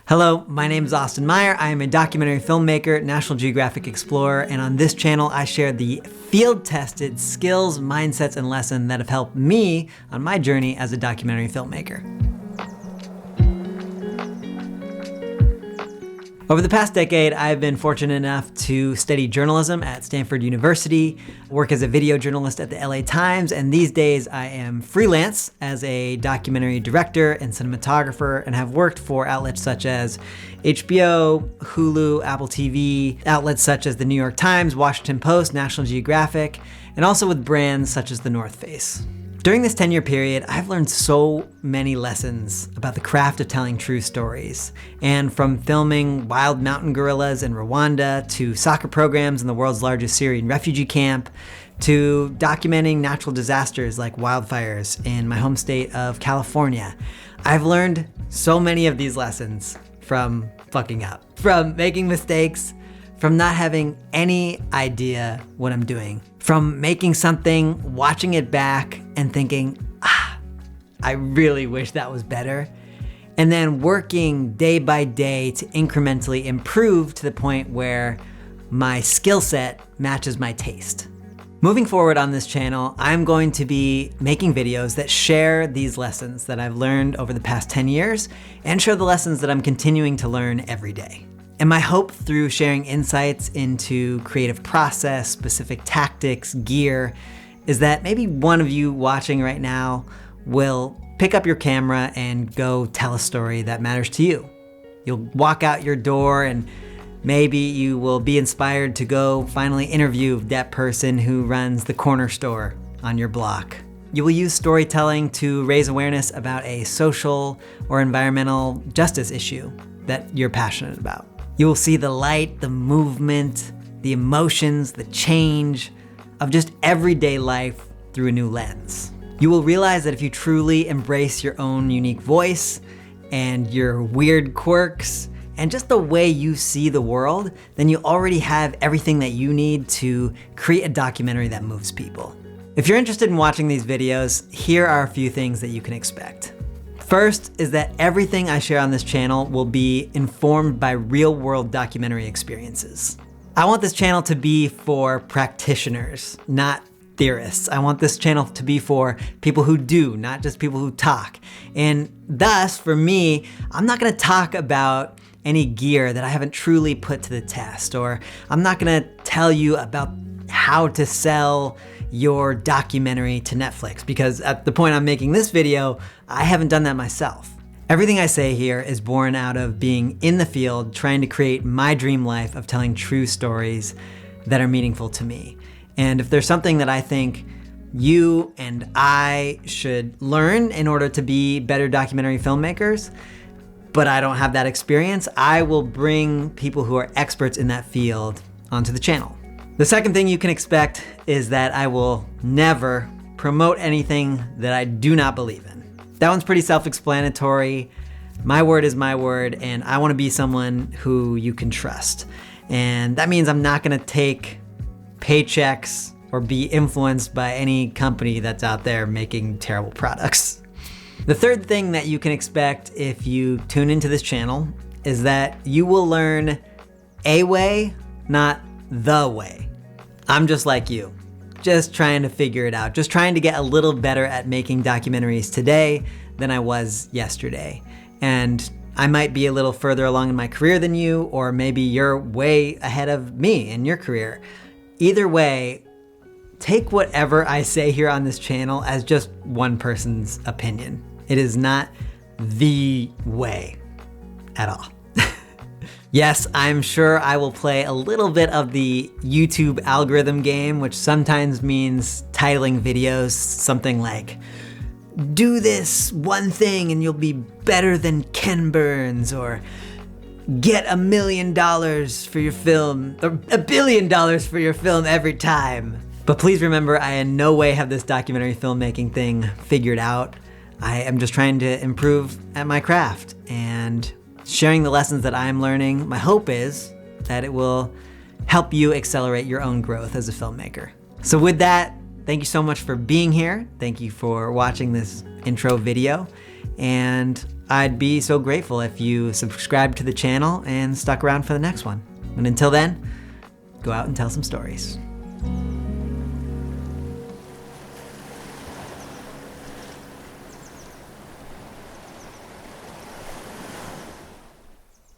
Hello, my name is Austin Meyer. I am a documentary filmmaker, National Geographic Explorer, and on this channel I share the field-tested skills, mindsets, and lessons that have helped me on my journey as a documentary filmmaker. Over the past decade, I've been fortunate enough to study journalism at Stanford University, work as a video journalist at the LA Times, and these days I am freelance as a documentary director and cinematographer and have worked for outlets such as HBO, Hulu, Apple TV, outlets such as the New York Times, Washington Post, National Geographic, and also with brands such as the North Face. During this 10-year period, I've learned so many lessons about the craft of telling true stories. And from filming wild mountain gorillas in Rwanda, to soccer programs in the world's largest Syrian refugee camp, to documenting natural disasters like wildfires in my home state of California, I've learned so many of these lessons from fucking up, from making mistakes, from not having any idea what I'm doing, from making something, watching it back, and thinking, I really wish that was better, and then working day by day to incrementally improve to the point where my skill set matches my taste. Moving forward on this channel, I'm going to be making videos that share these lessons that I've learned over the past 10 years and share the lessons that I'm continuing to learn every day. And my hope through sharing insights into creative process, specific tactics, gear, is that maybe one of you watching right now will pick up your camera and go tell a story that matters to you. You'll walk out your door and maybe you will be inspired to go finally interview that person who runs the corner store on your block. You will use storytelling to raise awareness about a social or environmental justice issue that you're passionate about. You will see the light, the movement, the emotions, the change of just everyday life through a new lens. You will realize that if you truly embrace your own unique voice and your weird quirks and just the way you see the world, then you already have everything that you need to create a documentary that moves people. If you're interested in watching these videos, here are a few things that you can expect. First is that everything I share on this channel will be informed by real-world documentary experiences. I want this channel to be for practitioners, not theorists. I want this channel to be for people who do, not just people who talk. And thus, for me, I'm not gonna talk about any gear that I haven't truly put to the test, or I'm not gonna tell you about how to sell your documentary to Netflix, because at the point I'm making this video, I haven't done that myself. Everything I say here is born out of being in the field, trying to create my dream life of telling true stories that are meaningful to me. And if there's something that I think you and I should learn in order to be better documentary filmmakers, but I don't have that experience, I will bring people who are experts in that field onto the channel. The second thing you can expect is that I will never promote anything that I do not believe in. That one's pretty self-explanatory. My word is my word, and I want to be someone who you can trust. And that means I'm not going to take paychecks or be influenced by any company that's out there making terrible products. The third thing that you can expect if you tune into this channel is that you will learn a way, not the way. I'm just like you, just trying to figure it out, just trying to get a little better at making documentaries today than I was yesterday. And I might be a little further along in my career than you, or maybe you're way ahead of me in your career. Either way, take whatever I say here on this channel as just one person's opinion. It is not the way at all. Yes, I'm sure I will play a little bit of the YouTube algorithm game, which sometimes means titling videos something like, do this one thing and you'll be better than Ken Burns, or get $1 million for your film, or $1 billion for your film every time. But please remember, I in no way have this documentary filmmaking thing figured out. I am just trying to improve at my craft and sharing the lessons that I'm learning. My hope is that it will help you accelerate your own growth as a filmmaker. So with that, thank you so much for being here. Thank you for watching this intro video. And I'd be so grateful if you subscribed to the channel and stuck around for the next one. And until then, go out and tell some stories.